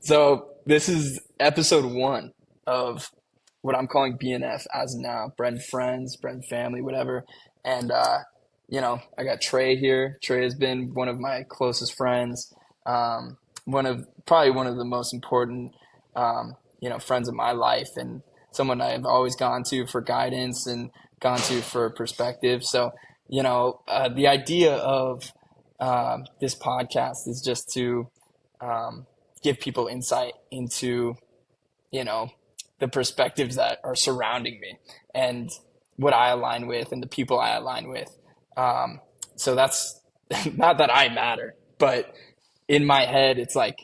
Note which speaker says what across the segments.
Speaker 1: So this is episode one of what I'm calling BNF as of now, Bread and Friends, Bread and Family, whatever. And I got Trey here. Trey has been one of my closest friends, one of the most important friends of my life, and someone I've always gone to for guidance and gone to for perspective. So, the idea of this podcast is just to give people insight into, you know, the perspectives that are surrounding me and what I align with and the people I align with. So that's not that I matter, but in my head, it's like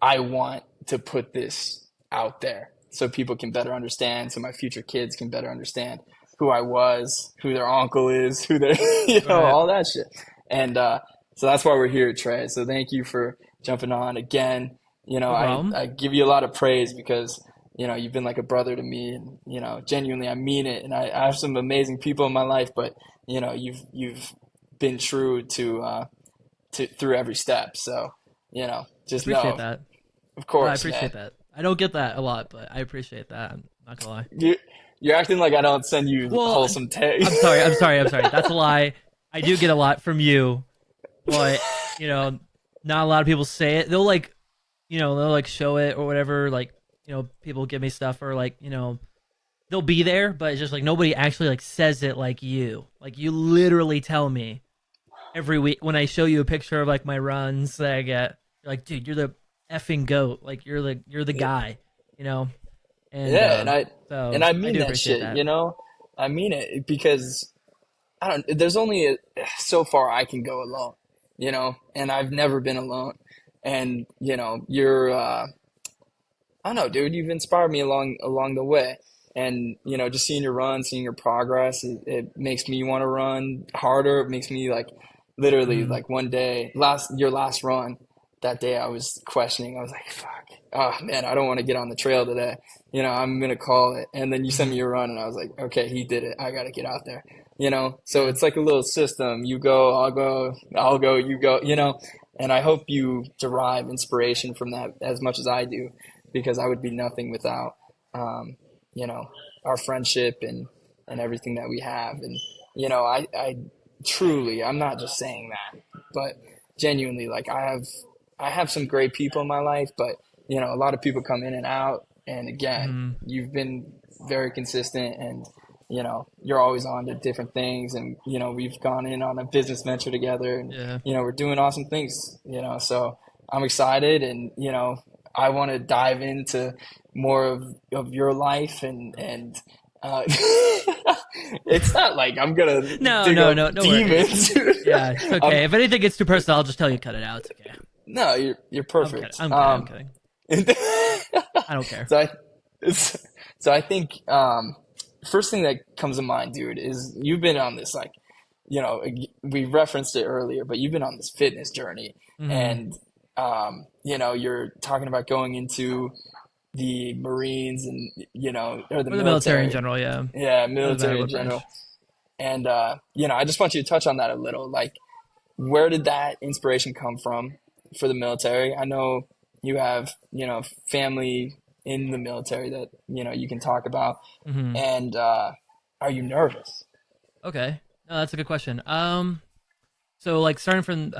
Speaker 1: I want to put this out there so people can better understand, so my future kids can better understand who I was, who their uncle is, who their,
Speaker 2: Right.
Speaker 1: all that shit. And so that's why we're here, Trey. So thank you for jumping on again.
Speaker 2: No problem.
Speaker 1: I give you a lot of praise because, you've been like a brother to me, and, genuinely, I mean it. And I have some amazing people in my life, but, you've been true to through every step. So,
Speaker 2: I
Speaker 1: just
Speaker 2: appreciate
Speaker 1: know,
Speaker 2: that.
Speaker 1: of
Speaker 2: No, I
Speaker 1: course, man.
Speaker 2: appreciate that. I don't get that a lot, but I appreciate that. I'm not gonna lie.
Speaker 1: You, you're acting like I don't send you
Speaker 2: Well,
Speaker 1: wholesome tags.
Speaker 2: I'm sorry. I'm sorry. I'm sorry. That's a lie. I do get a lot from you, but not a lot of people say it. They'll like show it or whatever. Like, people give me stuff or like, they'll be there, but it's just like nobody actually like says it like you. Like you literally tell me every week when I show you a picture of like my runs that I get. You're like, dude, you're the effing goat. Like you're the guy, you know. And
Speaker 1: Yeah, and I
Speaker 2: I
Speaker 1: mean
Speaker 2: do
Speaker 1: that
Speaker 2: appreciate
Speaker 1: shit,
Speaker 2: that.
Speaker 1: I mean it because I don't there's only so far I can go alone, and I've never been alone. And, you're I don't know, dude, you've inspired me along the way. And, just seeing your run, seeing your progress, it makes me want to run harder. It makes me like literally
Speaker 2: Mm,
Speaker 1: like one day, your last run, that day I was questioning. I was like, fuck, oh man, I don't want to get on the trail today. I'm gonna call it. And then you sent me
Speaker 2: mm,
Speaker 1: your run and I was like, okay, he did it. I gotta get out there. So it's like a little system. You go, I'll go, you go, and I hope you derive inspiration from that as much as I do, because I would be nothing without, um, you know, our friendship and everything that we have. And, I truly, I'm not just saying that, but genuinely, like I have some great people in my life, but, a lot of people come in and out. And again,
Speaker 2: mm,
Speaker 1: you've been very consistent, and, you're always on to different things. And, we've gone in on a business venture together, and,
Speaker 2: yeah.
Speaker 1: we're doing awesome things, so I'm excited. And, I want to dive into more of your life, and it's not like I'm gonna
Speaker 2: No,
Speaker 1: dig
Speaker 2: no,
Speaker 1: up
Speaker 2: no, no worries.
Speaker 1: demons.
Speaker 2: Yeah, it's
Speaker 1: um,
Speaker 2: okay. If anything gets too personal, I'll just tell you cut it out. It's okay.
Speaker 1: no, you're
Speaker 2: I'm kidding.
Speaker 1: perfect.
Speaker 2: I'm kidding. I'm kidding. I don't care.
Speaker 1: so I so I think first thing that comes to mind, dude, is you've been on this, like, we referenced it earlier, but you've been on this fitness journey.
Speaker 2: Hmm.
Speaker 1: And you're talking about going into the Marines, and, or the
Speaker 2: Or the military in
Speaker 1: military.
Speaker 2: general, yeah.
Speaker 1: Yeah,
Speaker 2: Doesn't matter
Speaker 1: military in
Speaker 2: what
Speaker 1: general.
Speaker 2: branch.
Speaker 1: And I just want you to touch on that a little. Like, where did that inspiration come from for the military? I know you have, family in the military that, you can talk about.
Speaker 2: Hmm.
Speaker 1: And are you nervous?
Speaker 2: Okay. No, that's a good question. So like starting from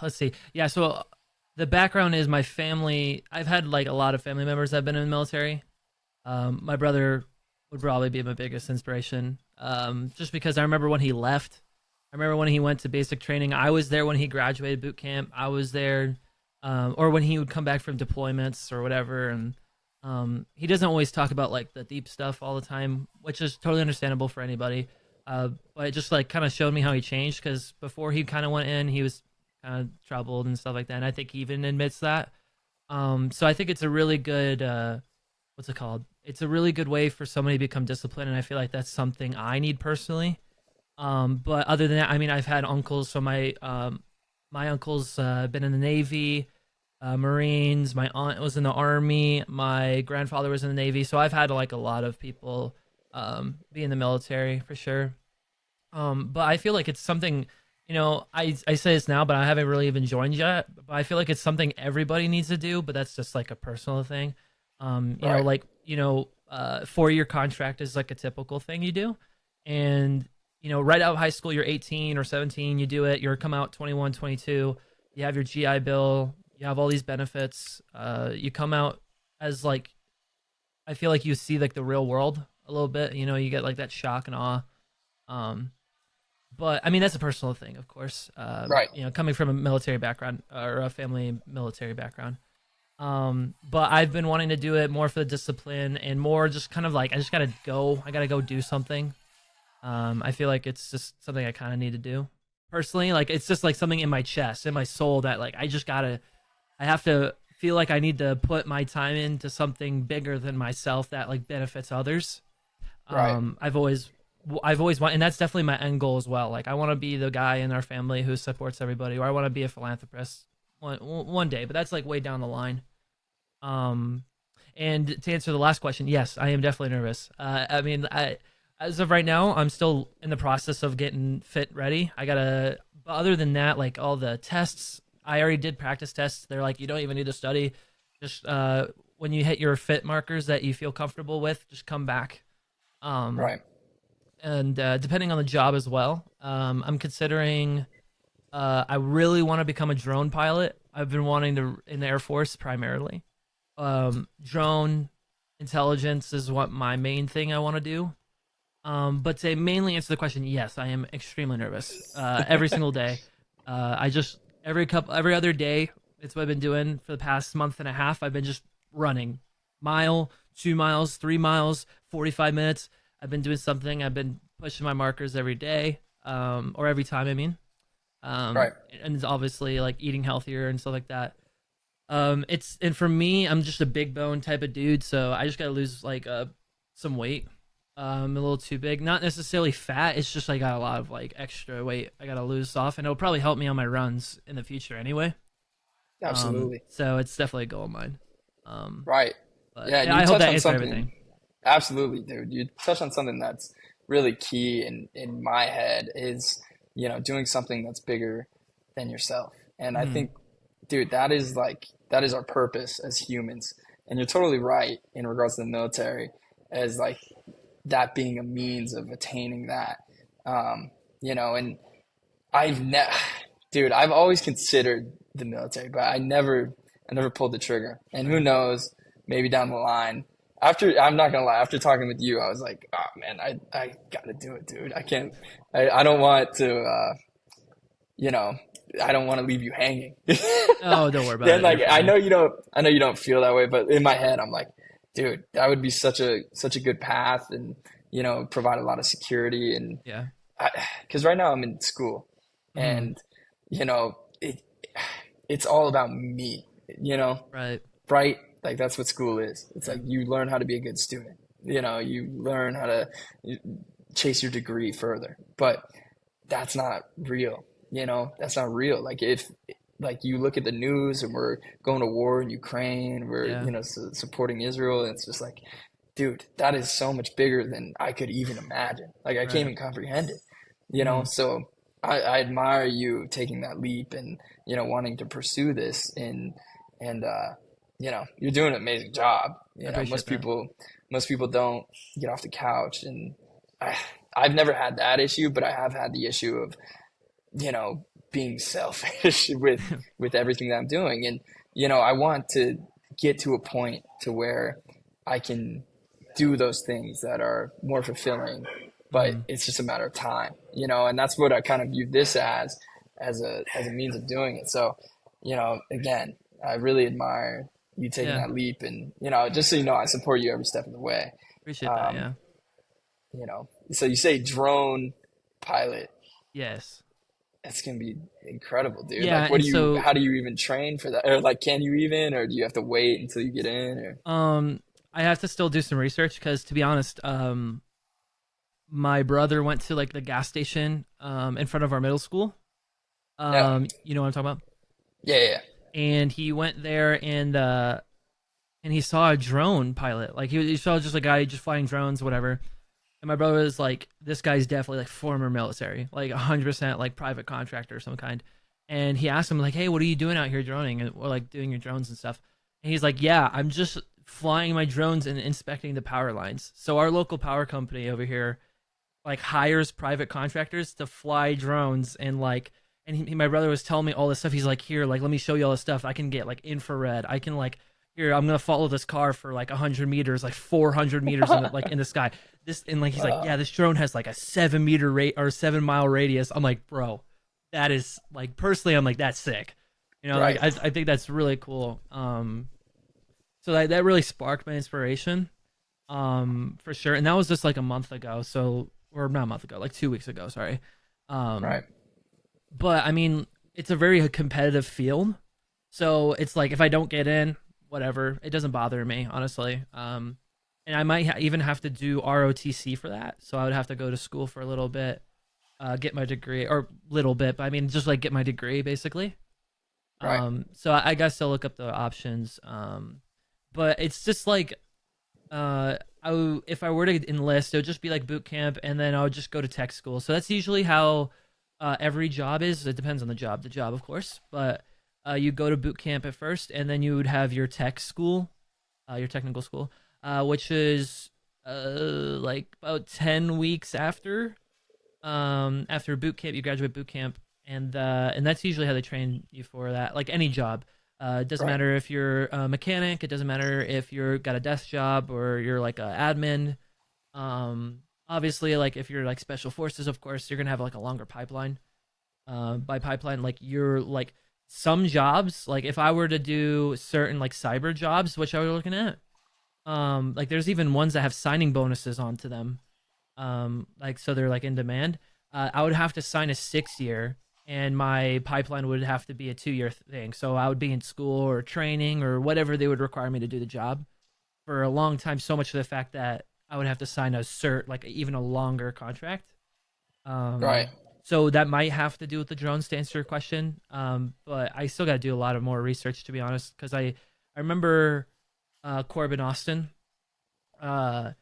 Speaker 2: let's see. Yeah, so the background is my family. I've had like a lot of family members that have been in the military. My brother would probably be my biggest inspiration. Just because I remember when he left. I remember when he went to basic training. I was there when he graduated boot camp. I was there, or when he would come back from deployments or whatever. And he doesn't always talk about like the deep stuff all the time, which is totally understandable for anybody. But it just like kind of showed me how he changed because before he kind of went in, he was kind of troubled and stuff like that. And I think he even admits that. So I think it's a really good what's it called? It's a really good way for somebody to become disciplined, and I feel like that's something I need personally. But other than that, I mean, I've had uncles. So my uncle's been in the Navy, Marines. My aunt was in the Army. My grandfather was in the Navy. So I've had like a lot of people be in the military for sure. But I feel like it's something I say this now, but I haven't really even joined yet. But I feel like it's something everybody needs to do, but that's just like a personal thing.
Speaker 1: Right.
Speaker 2: 4-year contract is like a typical thing you do. And, right out of high school, you're 18 or 17, you do it, you're come out 21, 22, you have your GI Bill, you have all these benefits. You come out as like, I feel like you see like the real world a little bit, you get like that shock and awe. Um, but I mean, that's a personal thing, of course.
Speaker 1: Right.
Speaker 2: Coming from a military background or a family military background. But I've been wanting to do it more for the discipline and more just kind of like I just gotta go. I gotta go do something. I feel like it's just something I kind of need to do personally. Like it's just like something in my chest, in my soul that like I have to feel like I need to put my time into something bigger than myself that like benefits others.
Speaker 1: Right.
Speaker 2: I've always want, and that's definitely my end goal as well. Like I want to be the guy in our family who supports everybody, or I want to be a philanthropist one day. But that's like way down the line. Um, and to answer the last question, yes, I am definitely nervous. I mean, as of right now, I'm still in the process of getting fit ready. But other than that, like all the tests, I already did practice tests. They're like, you don't even need to study. Just when you hit your fit markers that you feel comfortable with, just come back. Um,
Speaker 1: Right.
Speaker 2: and depending on the job as well, I'm considering. I really want to become a drone pilot. I've been wanting to in the Air Force primarily. Drone intelligence is what my main thing I want to do. But to mainly answer the question, yes, I am extremely nervous. Every single day. I just every other day. It's what I've been doing for the past month and a half. I've been just running, mile, 2 miles, 3 miles, 45 minutes. I've been doing something. I've been pushing my markers every day, or every time. I mean,
Speaker 1: Right.
Speaker 2: and it's obviously like eating healthier and stuff like that. And for me, I'm just a big bone type of dude, so I just gotta lose like some weight. A little too big, not necessarily fat. It's just I got a lot of like extra weight I gotta lose off, and it'll probably help me on my runs in the future anyway.
Speaker 1: Absolutely.
Speaker 2: So it's definitely a goal of mine. Um,
Speaker 1: Right.
Speaker 2: but
Speaker 1: Yeah, and
Speaker 2: yeah,
Speaker 1: you
Speaker 2: I hope
Speaker 1: touch
Speaker 2: that
Speaker 1: on
Speaker 2: answered
Speaker 1: something.
Speaker 2: everything.
Speaker 1: Absolutely, dude. You touch on something that's really key in my head is, doing something that's bigger than yourself. And I
Speaker 2: Hmm.
Speaker 1: think, dude, that is our purpose as humans. And you're totally right in regards to the military as like that being a means of attaining that. And I've never, dude, I've always considered the military, but I never pulled the trigger. And who
Speaker 2: Right.
Speaker 1: knows, maybe down the line, I'm not gonna lie, after talking with you, I was like, oh man, I gotta do it, dude. I can't, I don't want to, you know, I don't want to leave you hanging.
Speaker 2: Oh, don't worry about
Speaker 1: Then
Speaker 2: it. You're
Speaker 1: like,
Speaker 2: fine.
Speaker 1: I know you don't feel that way, but in my head, I'm like, dude, that would be such a good path and, provide a lot of security and,
Speaker 2: Yeah.
Speaker 1: because right now I'm in school
Speaker 2: Hmm.
Speaker 1: and it it's all about me, you know,
Speaker 2: Right.
Speaker 1: right? Like that's what school is. It's
Speaker 2: Yeah.
Speaker 1: like you learn how to be a good student. You learn how to chase your degree further. But that's not real. That's not real. Like if like you look at the news and we're going to war in Ukraine, we're
Speaker 2: Yeah.
Speaker 1: supporting Israel, and it's just like, dude, that is so much bigger than I could even imagine. Like I can't
Speaker 2: Right.
Speaker 1: even comprehend it.
Speaker 2: Hmm.
Speaker 1: So I admire you taking that leap and wanting to pursue this and you're doing an amazing job.
Speaker 2: I appreciate
Speaker 1: Most
Speaker 2: that.
Speaker 1: people don't get off the couch and I, I've never had that issue, but I have had the issue of being selfish with everything that I'm doing. And I want to get to a point to where I can do those things that are more fulfilling, but
Speaker 2: Hmm.
Speaker 1: it's just a matter of time, and that's what I kind of view this as a means of doing it. So, again, I really admire you taking
Speaker 2: Yeah.
Speaker 1: that leap and, just so you know, I support you every step of the way.
Speaker 2: Appreciate that.
Speaker 1: Um,
Speaker 2: Yeah.
Speaker 1: so you say drone pilot.
Speaker 2: Yes.
Speaker 1: That's gonna be incredible, dude.
Speaker 2: Yeah.
Speaker 1: Like,
Speaker 2: And so,
Speaker 1: how do you even train for that? Or like, can you even, or do you have to wait until you get in? Or
Speaker 2: um, I have to still do some research because, to be honest, my brother went to like the gas station in front of our middle school.
Speaker 1: no,
Speaker 2: You know what I'm talking about?
Speaker 1: yeah, yeah,
Speaker 2: And he went there and he saw a drone pilot. Like he saw just a guy just flying drones, whatever. And my brother was like, this guy's definitely like former military, like 100% like private contractor of some kind. And he asked him like, hey, what are you doing out here droning or like doing your drones and stuff? And he's like, yeah, I'm just flying my drones and inspecting the power lines. So our local power company over here like hires private contractors to fly drones and like my brother was telling me all this stuff. He's like, here, like let me show you all this stuff. I can get like infrared. I can like here, I'm gonna follow this car for like 100 meters, like 400 meters in the, like in the sky. This and like he's like, yeah, this drone has like a 7 meter rate or 7 mile radius. I'm like, bro, that is like personally, I'm like that's sick. You know,
Speaker 1: Right.
Speaker 2: like I think that's really cool. So that really sparked my inspiration, for sure. And that was just like a month ago. So or not a month ago, like 2 weeks ago. Sorry. Um,
Speaker 1: Right.
Speaker 2: but I mean, it's a very competitive field. So it's like if I don't get in, whatever, it doesn't bother me, honestly. And I might even have to do ROTC for that. So I would have to go to school for a little bit, get my degree, or little bit, but I mean, just like get my degree basically.
Speaker 1: Right.
Speaker 2: So I guess I'll look up the options. But it's just like, if I were to enlist, it would just be like boot camp, and then I would just go to tech school. So that's usually how every job is. It depends on the job, of course. But you go to boot camp at first, and then you would have your tech school, your technical school, which is like about 10 weeks after boot camp. You graduate boot camp, and that's usually how they train you for that. Like any job. It doesn't
Speaker 1: Right.
Speaker 2: matter if you're a mechanic. It doesn't matter if you're got a desk job or you're like an admin. Obviously, like if you're like special forces, of course, you're gonna have like a longer pipeline. By pipeline, like you're like some jobs, like if I were to do certain like cyber jobs, which I was looking at, like there's even ones that have signing bonuses onto them. Like so they're like in demand. I would have to sign a 6 year, and my pipeline would have to be a 2 year thing. So I would be in school or training or whatever they would require me to do the job for a long time. So much to the fact that I would have to sign a cert, like even a longer contract.
Speaker 1: Right.
Speaker 2: So that might have to do with the drones to answer your question. But I still got to do a lot of more research to be honest, because I remember Corbin Austin. Uh,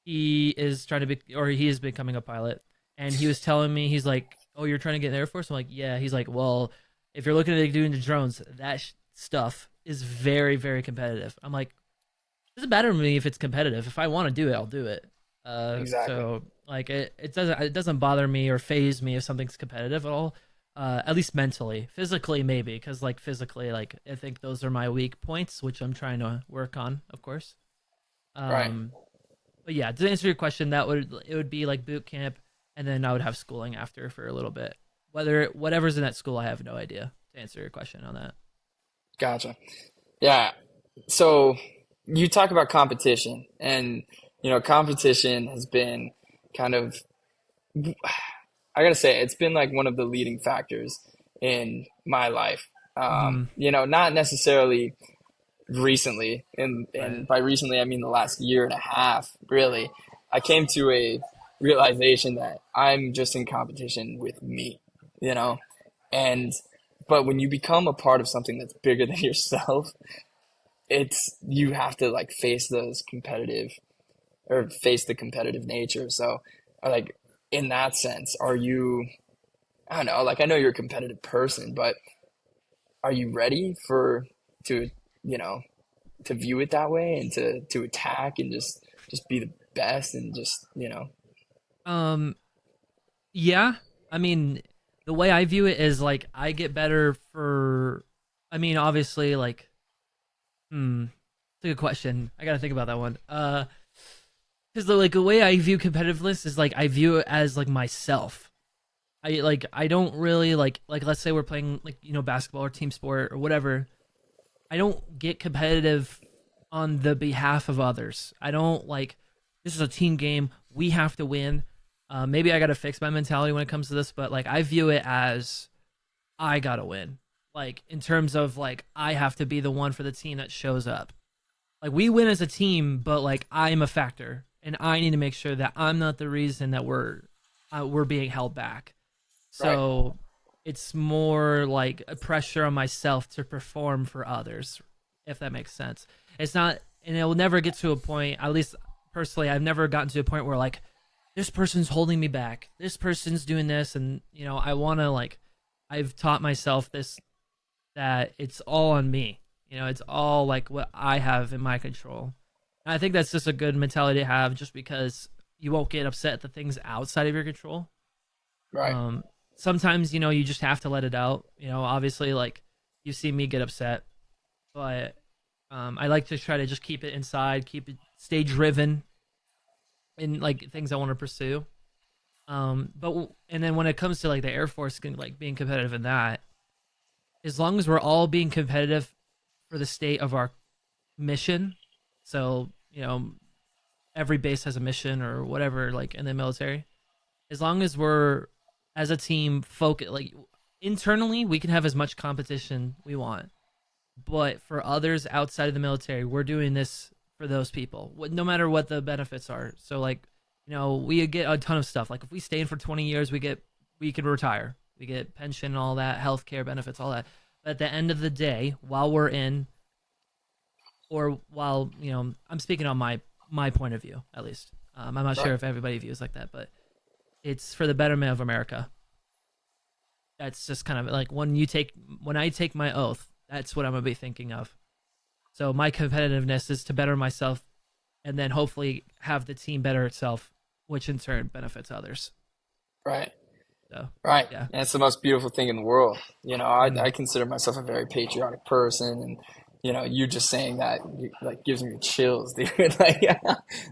Speaker 2: he is trying to be, or he is becoming a pilot, and he was telling me he's like, "Oh, you're trying to get in the Air Force?" I'm like, "Yeah." He's like, "Well, if you're looking at doing the drones, that stuff is very, very competitive." I'm like, "It doesn't matter to me if it's competitive. If I want to do it, I'll do it."
Speaker 1: Exactly.
Speaker 2: So like it doesn't bother me or phase me if something's competitive at all. At least mentally, physically maybe, because like physically, like I think those are my weak points, which I'm trying to work on, of course.
Speaker 1: Right.
Speaker 2: Um, but yeah, to answer your question, it would be like boot camp, and then I would have schooling after for a little bit. Whatever's in that school, I have no idea. To answer your question on that.
Speaker 1: Gotcha. Yeah. So you talk about competition, and competition has been kind of, I gotta say, it's been like one of the leading factors in my life.
Speaker 2: Mm-hmm.
Speaker 1: Not necessarily recently, and
Speaker 2: Right.
Speaker 1: by recently I mean the last year and a half, really. I came to a realization that I'm just in competition with me, you know? And but when you become a part of something that's bigger than yourself, it's you have to like face the competitive nature. So like in that sense, are you, I don't know, like I know you're a competitive person, but are you ready for to, you know, to view it that way and to attack and just be the best and just.
Speaker 2: Um. Yeah. I mean, the way I view it is like I get better for. I mean, obviously, like, it's a good question. I gotta think about that one. Because the way I view competitiveness is like I view it as like myself. I don't really like let's say we're playing like basketball or team sport or whatever. I don't get competitive on the behalf of others. I don't like this is a team game. We have to win. Maybe I got to fix my mentality when it comes to this, but like I view it as I gotta win. Like in terms of like I have to be the one for the team that shows up. Like we win as a team, but like I'm a factor, and I need to make sure that I'm not the reason that we're being held back.
Speaker 1: Right.
Speaker 2: So it's more like a pressure on myself to perform for others, if that makes sense. It's not, and it will never get to a point. At least personally, I've never gotten to a point where like this person's holding me back. This person's doing this, and I want to like. I've taught myself this that it's all on me. It's all like what I have in my control. And I think that's just a good mentality to have, just because you won't get upset at the things outside of your control.
Speaker 1: Right.
Speaker 2: Um, Sometimes you just have to let it out. Obviously, like you see me get upset, but I like to try to just keep it inside, keep it stay driven in like things I want to pursue. And then when it comes to like the Air Force, like being competitive in that, as long as we're all being competitive for the state of our mission, so every base has a mission or whatever, like in the military. As long as we're as a team focus, like internally, we can have as much competition we want, but for others outside of the military, we're doing this for those people, no matter what the benefits are. So like, we get a ton of stuff. Like if we stay in for 20 years, we can retire, we get pension and all that, healthcare benefits, all that. But at the end of the day, while we're in, or while I'm speaking on my point of view at least. I'm not sure
Speaker 1: Right.
Speaker 2: if everybody views like that, but it's for the betterment of America. That's just kind of like when I take my oath, that's what I'm gonna be thinking of. So my competitiveness is to better myself, and then hopefully have the team better itself, which in turn benefits others.
Speaker 1: Right.
Speaker 2: So
Speaker 1: Right.
Speaker 2: yeah.
Speaker 1: And it's the most beautiful thing in the world.
Speaker 2: Mhm.
Speaker 1: I consider myself a very patriotic person, and you just saying that like gives me chills, dude. Like
Speaker 2: Yeah,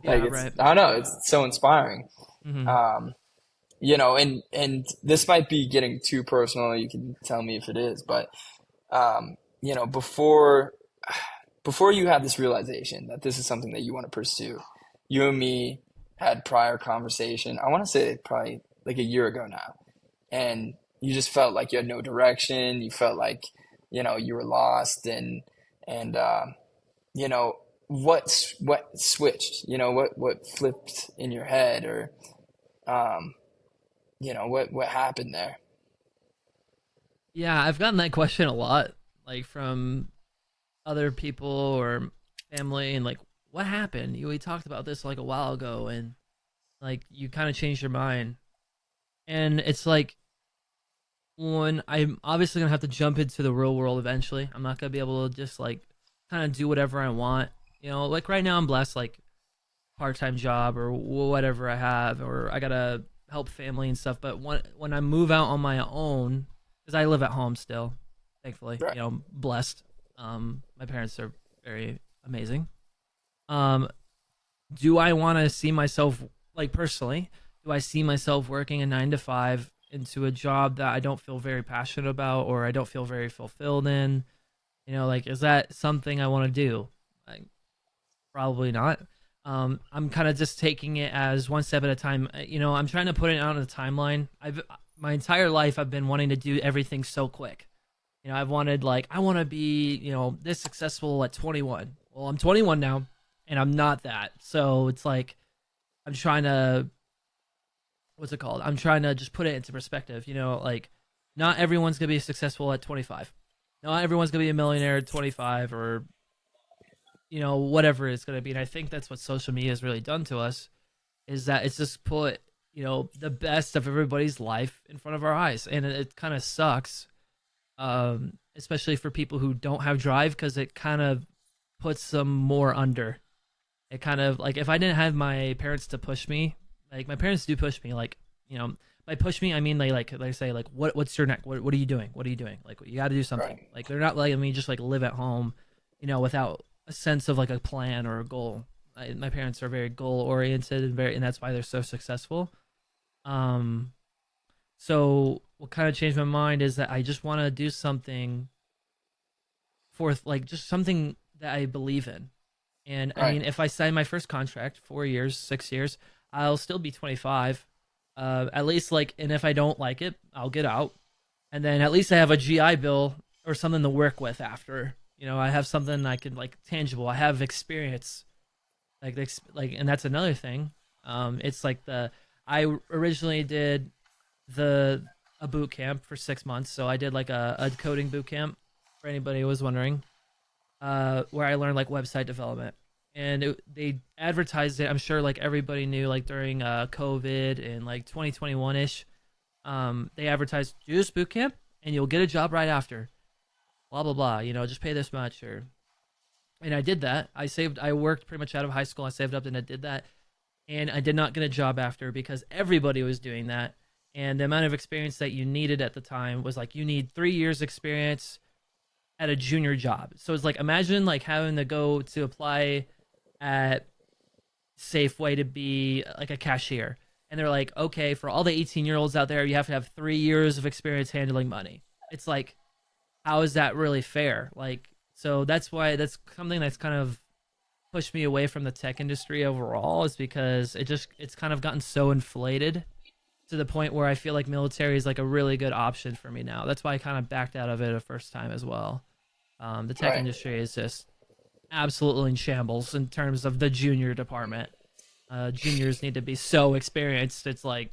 Speaker 1: it's
Speaker 2: right.
Speaker 1: I don't know, it's so inspiring.
Speaker 2: Hmm.
Speaker 1: Um, and this might be getting too personal. You can tell me if it is, but before you had this realization that this is something that you want to pursue, you and me had prior conversation. I want to say probably like a year ago now, and you just felt like you had no direction. You felt like you were lost, and you know what switched. What flipped in your head, or um, what happened there.
Speaker 2: Yeah, I've gotten that question a lot, like from other people or family, and like, what happened? We talked about this like a while ago, and like you kind of changed your mind. And it's like, when I'm obviously gonna have to jump into the real world eventually. I'm not gonna be able to just like kind of do whatever I want. Like right now I'm blessed, like part-time job or whatever I have, or I gotta help family and stuff. But when I move out on my own, because I live at home still, thankfully,
Speaker 1: Right.
Speaker 2: blessed. My parents are very amazing. Um, do I want to see myself, like personally? Do I see myself working a 9 to 5 into a job that I don't feel very passionate about, or I don't feel very fulfilled in? Like, is that something I want to do? Like, probably not. I'm kind of just taking it as one step at a time. I'm trying to put it out on a timeline. I've My entire life I've been wanting to do everything so quick. I've wanted, like, I want to be this successful at 21. Well, I'm 21 now, and I'm not that. So it's like I'm trying to, what's it called? I'm trying to just put it into perspective. Like, not everyone's gonna be successful at 25. Not everyone's gonna be a millionaire at 25, or whatever it's gonna be. And I think that's what social media has really done to us, is that it's just put the best of everybody's life in front of our eyes, and it kind of sucks, especially for people who don't have drive, because it kind of puts them more under. It kind of like, if I didn't have my parents to push me, like my parents do push me, like by push me I mean they say like, what's your next, what are you doing, like you got to do something.
Speaker 1: Right.
Speaker 2: Like they're not letting me just like live at home, without a sense of like a plan or a goal. My parents are very goal oriented, and that's why they're so successful. Um, so what kind of changed my mind is that I just want to do something for, like, just something that I believe in. And I
Speaker 1: Right.
Speaker 2: mean, if I sign my first contract, 4 years, 6 years, I'll still be 25. At least, like, and if I don't like it, I'll get out. And then at least I have a GI Bill or something to work with after. I have something I can, like, tangible. I have experience, like, and that's another thing. It's like I originally did the a boot camp for 6 months, so I did like a coding boot camp, for anybody who was wondering, where I learned like website development. and they advertised it. I'm sure like everybody knew like during COVID and like 2021 ish. They advertised do this boot camp and you'll get a job right after. Blah blah blah. You know, just pay this much or. And I did that. I worked pretty much out of high school. I saved up and I did that. And I did not get a job after because everybody was doing that. And the amount of experience that you needed at the time was like you need 3 years experience at a junior job. So it's like imagine like having to go to apply at Safeway to be like a cashier. And they're like, okay, for all the 18-year-olds out there, you have to have 3 years of experience handling money. It's like, how is that really fair? Like, so that's why that's something that's kind of pushed me away from the tech industry overall is because it's kind of gotten so inflated to the point where I feel like military is like a really good option for me now. That's why I kind of backed out of it the first time as well. The tech
Speaker 1: Right.
Speaker 2: industry is just absolutely in shambles in terms of the junior department. Juniors need to be so experienced. It's like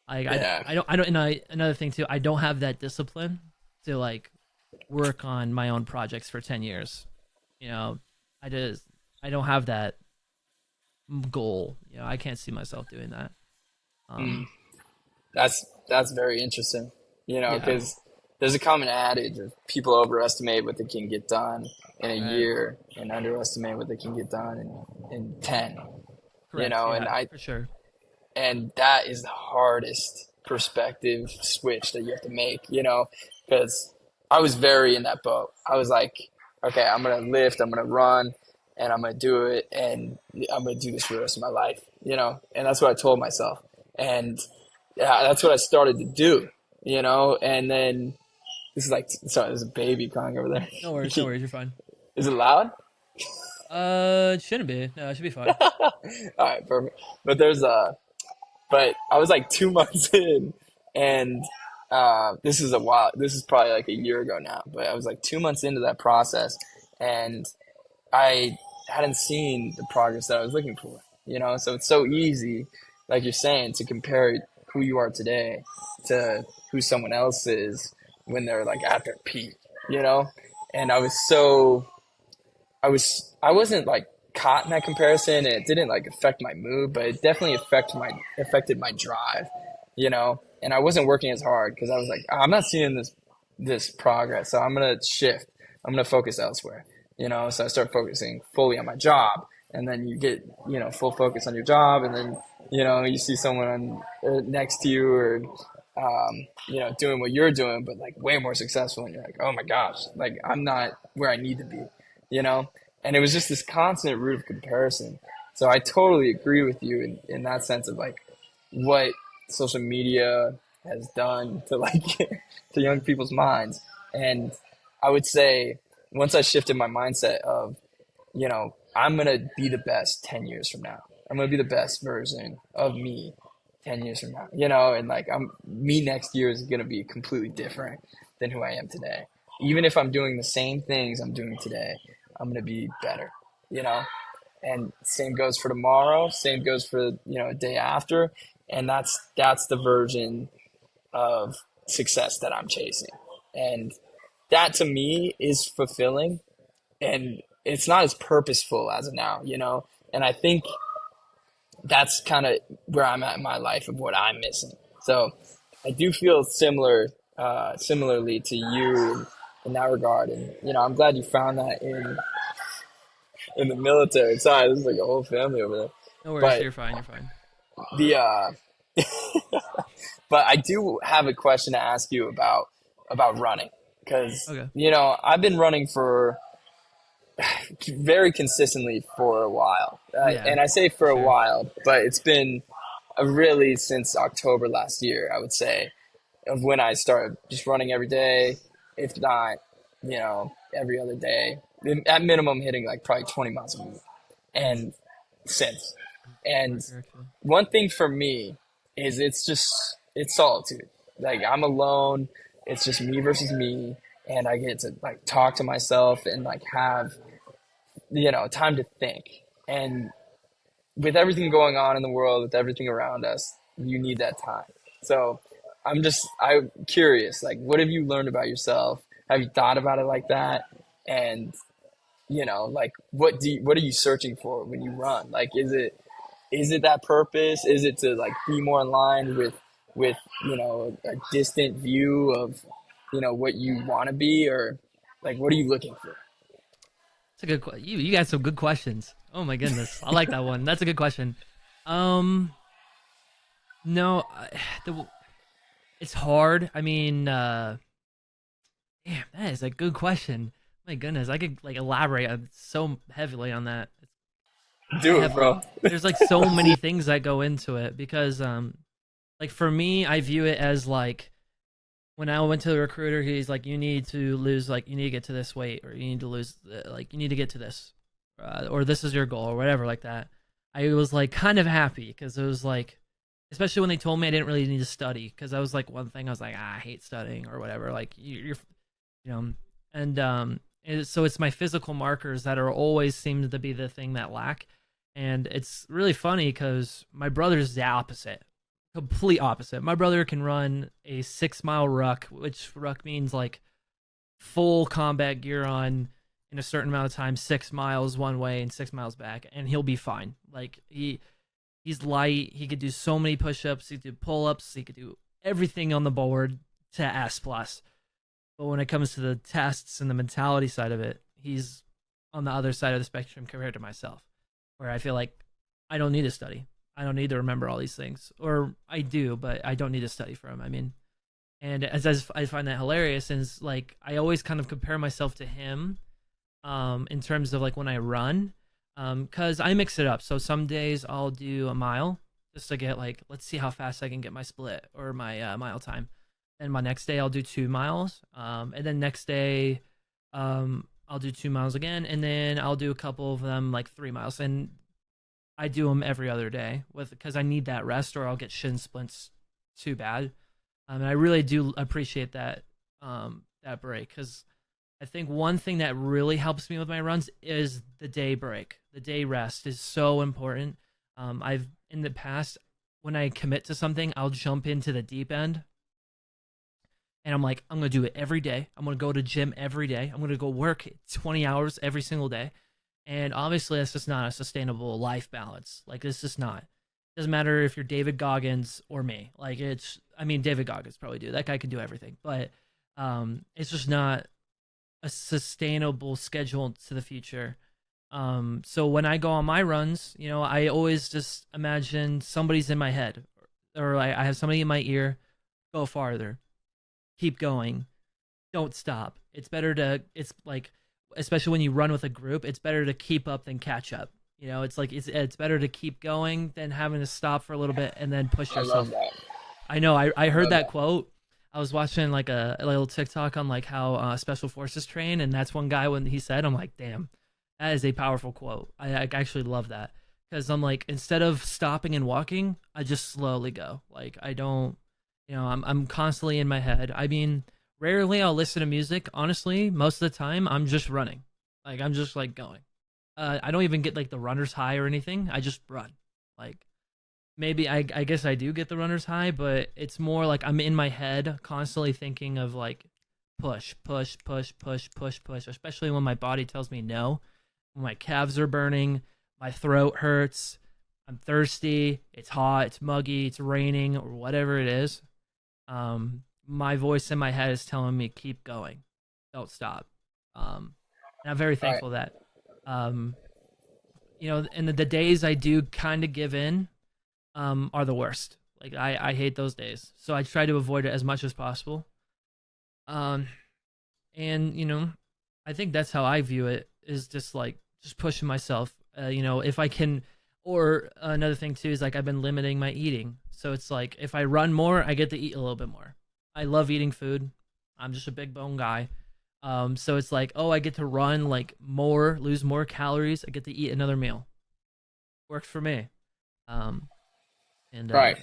Speaker 1: Yeah.
Speaker 2: I don't. And another thing too, I don't have that discipline to like work on my own projects for 10 years. You know, I just I don't have that goal. You know, I can't see myself doing that.
Speaker 1: Mm.
Speaker 2: Um,
Speaker 1: That's very interesting.
Speaker 2: yeah,
Speaker 1: Because there's a common adage of people overestimate what they can get done in a
Speaker 2: right,
Speaker 1: year and underestimate what they can get done in 10.
Speaker 2: correct.
Speaker 1: And
Speaker 2: Yeah,
Speaker 1: I
Speaker 2: for sure.
Speaker 1: and that is the hardest perspective switch that you have to make, because I was very in that boat. I was like, okay, I'm gonna lift, I'm gonna run, and I'm gonna do it, and I'm gonna do this for the rest of my life, and that's what I told myself, and yeah, that's what I started to do, and then this is like, sorry, there's a baby crying over there.
Speaker 2: No worries, no worries. You're fine.
Speaker 1: Is it loud?
Speaker 2: It shouldn't be. No, it should be fine.
Speaker 1: All right, perfect. But but I was like 2 months in, and this is a while. This is probably like a year ago now. But I was like 2 months into that process, and I hadn't seen the progress that I was looking for. So it's so easy, like you're saying, to compare who you are today to who someone else is when they're like at their peak. You know, and I wasn't like caught in that comparison, and it didn't like affect my mood, but it definitely affected my drive, And I wasn't working as hard because I was like, I'm not seeing this progress, so I'm gonna shift. I'm gonna focus elsewhere, So I start focusing fully on my job, and then you get full focus on your job, and then you see someone next to you or doing what you're doing, but like way more successful, and you're like, oh my gosh, like I'm not where I need to be, you know? And it was just this constant root of comparison. So I totally agree with you in that sense of like what social media has done to like to young people's minds. And I would say once I shifted my mindset of, I'm gonna be the best 10 years from now. I'm gonna be the best version of me 10 years from now, and like me next year is gonna be completely different than who I am today. Even if I'm doing the same things I'm doing today, I'm gonna be better, you know. And same goes for tomorrow. Same goes for a day after, and that's the version of success that I'm chasing, and that to me is fulfilling, and it's not as purposeful as of now, And I think that's kind of where I'm at in my life of what I'm missing. So I do feel similarly to you in that regard, and I'm glad you found that in the military. Sorry, this is like a whole family over there,
Speaker 2: No worries.
Speaker 1: but
Speaker 2: You're fine. You're fine.
Speaker 1: the but I do have a question to ask you about running because
Speaker 2: Okay.
Speaker 1: I've been running for very consistently for a while,
Speaker 2: Yeah,
Speaker 1: and I say
Speaker 2: for
Speaker 1: for a
Speaker 2: sure.
Speaker 1: while, but it's been really since October last year, I would say, of when I started just running every day, if not, every other day, at minimum hitting like probably 20 miles a week, and since. And
Speaker 2: Record actually.
Speaker 1: one thing for me is it's solitude. Like I'm alone. It's just me versus me, and I get to like talk to myself and like have time to think. And with everything going on in the world, with everything around us, you need that time. So I'm curious, like, what have you learned about yourself? Have you thought about it like that? And, like what are you searching for when you run? Like, is it that purpose? Is it to like be more in line with a distant view of what you want to be, or like what are you looking for?
Speaker 2: It's a you got some good questions. Oh my goodness, I like that one. That's a good question. Um, no, the, it's hard. I mean, damn, that is a good question. My goodness, I could like elaborate so heavily on that. I
Speaker 1: Do it,
Speaker 2: have like
Speaker 1: bro.
Speaker 2: there's like so many things that go into it because like for me, I view it as like when I went to the recruiter, he's like, you need to lose, like, you need to get to this weight, or you need to lose, like, you need to get to this, or this is your goal, or whatever, like that. I was like kind of happy because it was like, especially when they told me I didn't really need to study, because I was like, one thing I was like, I hate studying or whatever, like you know, and so it's my physical markers that are always seem to be the thing that lack, and it's really funny because my brother's the opposite, complete opposite. My brother can run a 6 mile ruck, which ruck means like full combat gear on in a certain amount of time, 6 miles one way and 6 miles back, and he'll be fine. Like he's light. He could do so many push-ups. He could do pull-ups. He could do everything on the board to S plus. But when it comes to the tests and the mentality side of it, he's on the other side of the spectrum compared to myself, where I feel like I don't need to study. I don't need to remember all these things, or I do, but I don't need to study for them. I mean, and as I find that hilarious, and it's like I always kind of compare myself to him, in terms of like when I run, because I mix it up. So some days I'll do a mile just to get like, let's see how fast I can get my split or my mile time. And my next day I'll do 2 miles, and then next day, I'll do 2 miles again, and then I'll do a couple of them like 3 miles, and I do them every other day with because I need that rest or I'll get shin splints too bad. And I really do appreciate that break because I think one thing that really helps me with my runs is the day break. The day rest is so important. I've in the past when I commit to something, I'll jump into the deep end and I'm like, I'm gonna do it every day. I'm gonna go to gym every day. I'm gonna go work 20 hours every single day. And obviously, that's just not a sustainable life balance. Like, it's just not. It doesn't matter if you're David Goggins or me. Like, I mean, David Goggins probably do. That guy can do everything. But it's just not a sustainable schedule to the future. So when I go on my runs, I always just imagine somebody's in my head, or I have somebody in my ear. Go farther, keep going, don't stop. It's like, especially when you run with a group, it's better to keep up than catch up. It's like it's better to keep going than having to stop for a little bit and then push
Speaker 1: I love
Speaker 2: yourself.
Speaker 1: that.
Speaker 2: I know. I
Speaker 1: I
Speaker 2: heard
Speaker 1: love
Speaker 2: that
Speaker 1: that.
Speaker 2: quote. I was watching like a little TikTok on like how special forces train, and that's one guy when he said, I'm like, damn, that is a powerful quote. I actually love that because I'm like, instead of stopping and walking, I just slowly go. Like I don't, I'm constantly in my head. I mean, rarely I'll listen to music. Honestly, most of the time I'm just running. Like I'm just like going. I don't even get like the runner's high or anything. I just run. Like maybe I guess I do get the runner's high, but it's more like I'm in my head constantly thinking of like push, push, push, push, push, push, especially when my body tells me no. When my calves are burning, my throat hurts, I'm thirsty, it's hot, it's muggy, it's raining, or whatever it is. My voice in my head is telling me keep going. Don't stop. And I'm very
Speaker 1: Right.
Speaker 2: thankful that um and the days I do kind of give in are the worst. Like I hate those days. So I try to avoid it as much as possible. Um and I think that's how I view it is just like just pushing myself. If I can, or another thing too is like I've been limiting my eating. So it's like if I run more, I get to eat a little bit more. I love eating food. I'm just a big bone guy. So it's like, oh, I get to run like more, lose more calories. I get to eat another meal. Works for me. Um, and
Speaker 1: Right.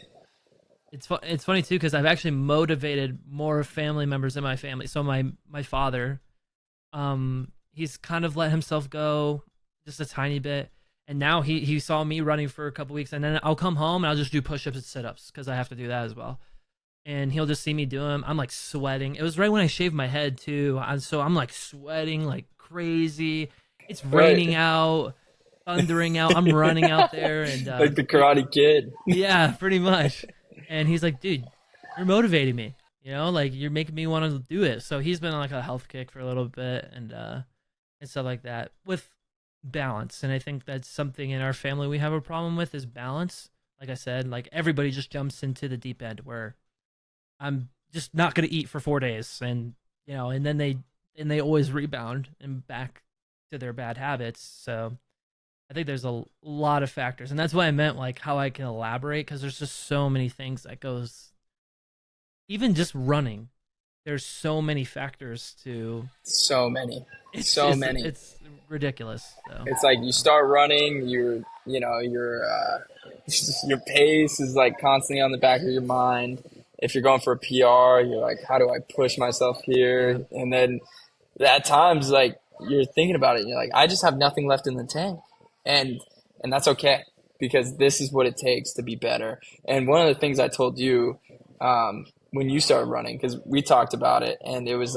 Speaker 2: it's funny too because I've actually motivated more family members in my family. So my father, he's kind of let himself go just a tiny bit, and now he saw me running for a couple weeks, and then I'll come home and I'll just do push-ups and sit-ups because I have to do that as well. And he'll just see me do them. I'm like sweating. It was right when I shaved my head too, and so I'm like sweating like crazy, it's
Speaker 1: Right.
Speaker 2: raining out, thundering out. I'm running out there, and
Speaker 1: Like the Karate Kid.
Speaker 2: yeah, pretty much. And he's like, dude, you're motivating me. Like you're making me want to do it. So he's been on like a health kick for a little bit, and stuff like that with balance. And I think that's something in our family we have a problem with is balance. Like I said, like everybody just jumps into the deep end where I'm just not gonna eat for 4 days, and then they always rebound and back to their bad habits. So I think there's a lot of factors, and that's why I meant like how I can elaborate because there's just so many things that goes. Even just running, there's so many factors to.
Speaker 1: So many.
Speaker 2: It's
Speaker 1: So
Speaker 2: it's
Speaker 1: many.
Speaker 2: it's ridiculous. So
Speaker 1: It's like you start running, your pace is like constantly on the back of your mind. If you're going for a PR, you're like, how do I push myself
Speaker 2: yeah,
Speaker 1: here? And then at times, like you're thinking about it, and you're like, I just have nothing left in the tank, and and that's okay because this is what it takes to be better. And one of the things I told you when you started running, because we talked about it, and it was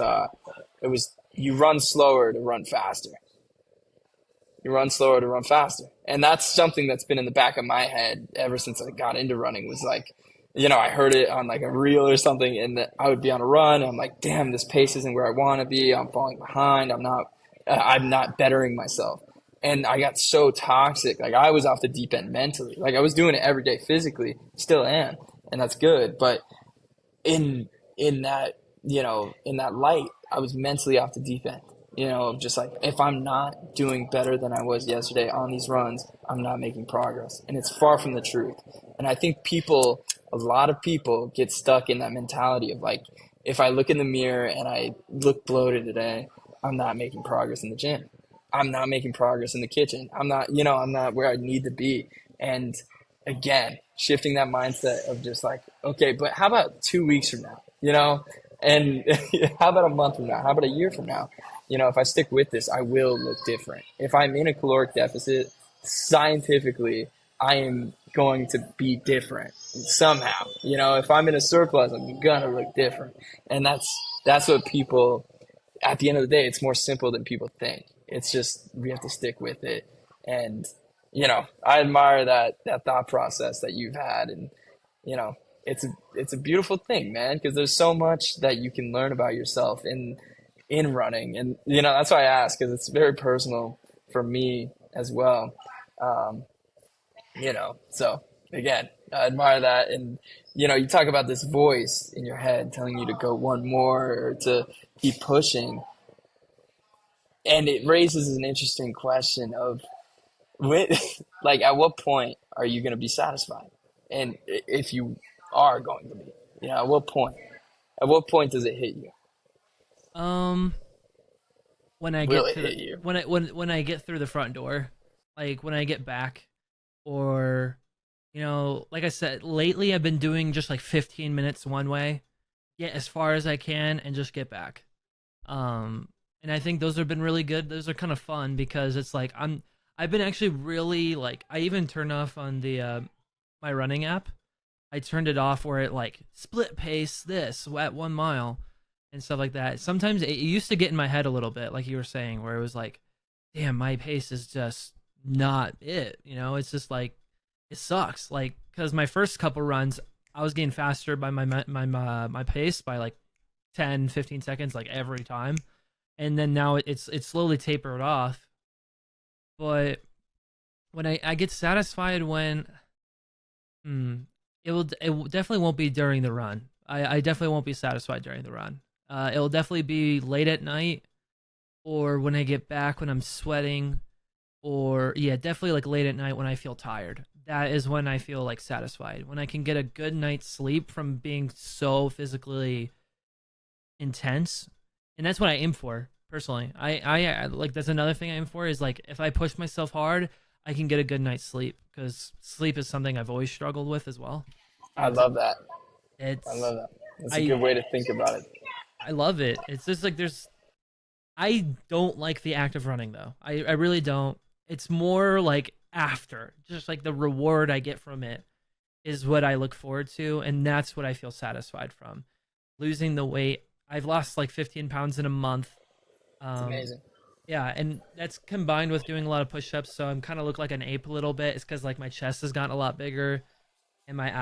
Speaker 1: you run slower to run faster. You run slower to run faster. And that's something that's been in the back of my head ever since I got into running was like, I heard it on like a reel or something and I would be on a run and I'm like, damn, this pace isn't where I want to be. I'm falling behind. I'm not bettering myself. And I got so toxic. Like I was off the deep end mentally. Like I was doing it every day physically, still am. And that's good. But in in that in that light, I was mentally off the deep end, of just like if I'm not doing better than I was yesterday on these runs, I'm not making progress, and it's far from the truth. And I think a lot of people get stuck in that mentality of like, if I look in the mirror and I look bloated today, I'm not making progress in the gym, I'm not making progress in the kitchen, I'm not where I need to be. And again, shifting that mindset of just like, okay, but how about 2 weeks from now, and how about a month from now, how about a year from now, if I stick with this, I will look different. If I'm in a caloric deficit, scientifically, I am going to be different somehow. If I'm in a surplus, I'm gonna look different. And that's what people, at the end of the day, it's more simple than people think. It's just we have to stick with it. And I admire that thought process that you've had, and you know, it's a beautiful thing, man, because there's so much that you can learn about yourself in running, and that's why I ask because it's very personal for me as well. Um, so again, I admire that, and you talk about this voice in your head telling you to go one more or to keep pushing, and it raises an interesting question of when, like, at what point are you going to be satisfied? And if you are going to be, at what point? At what point does it hit you?
Speaker 2: um, when I
Speaker 1: Will
Speaker 2: get
Speaker 1: it
Speaker 2: to the
Speaker 1: hit you?
Speaker 2: when I get through the front door, like when I get back, or like I said, lately I've been doing just like 15 minutes one way, get as far as I can, and just get back. Um, and I think those have been really good. Those are kind of fun because it's like I've been actually really like I even turned off on the my running app. I turned it off where it like split pace this at 1 mile and stuff like that. Sometimes it used to get in my head a little bit, like you were saying, where it was like, damn, my pace is just not it. It's just like it sucks. Like because my first couple runs, I was getting faster by my pace by like 10, 15 seconds like every time, and then now it's slowly tapered off. But when I get satisfied when hmm, it definitely won't be during the run. I definitely won't be satisfied during the run. It'll definitely be late at night or when I get back when I'm sweating, or yeah, definitely like late at night when I feel tired. That is when I feel like satisfied. When I can get a good night's sleep from being so physically intense, and that's what I aim for personally. I like that's another thing I aim for is like if I push myself hard, I can get a good night's sleep because sleep is something I've always struggled with as well,
Speaker 1: I
Speaker 2: and
Speaker 1: love that. I
Speaker 2: it's
Speaker 1: love that. That's a
Speaker 2: I
Speaker 1: good way to think about it.
Speaker 2: I love it. It's just like there's I don't like the act of running though. I really don't. It's more like after, just like the reward I get from it is what I look forward to, and that's what I feel satisfied from. Losing the weight. I've lost like 15 pounds in a month.
Speaker 1: It's
Speaker 2: Um,
Speaker 1: amazing.
Speaker 2: Yeah, and that's combined with doing a lot of push-ups, so I'm kind of look like an ape a little bit. It's because like my chest has gotten a lot bigger, and like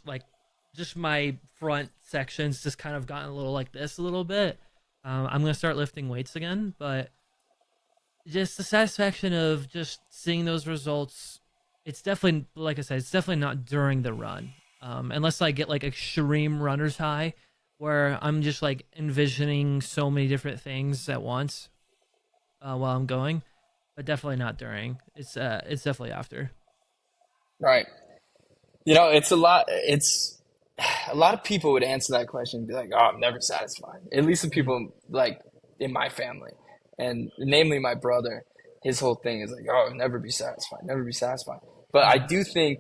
Speaker 2: like just my front sections just kind of gotten a little like this a little bit. I'm gonna start lifting weights again, but just the satisfaction of just seeing those results. It's definitely, like I said, it's definitely not during the run, unless I get like extreme runner's high, where I'm just like envisioning so many different things at once while I'm going, but definitely not during. It's definitely after.
Speaker 1: Right. It's a lot. It's a lot of people would answer that question and be like, "Oh, I'm never satisfied." At least the
Speaker 2: Mm-hmm.
Speaker 1: people like in my family, and namely my brother. His whole thing is like, "Oh, never be satisfied, never be satisfied." But I
Speaker 2: Mm-hmm.
Speaker 1: do think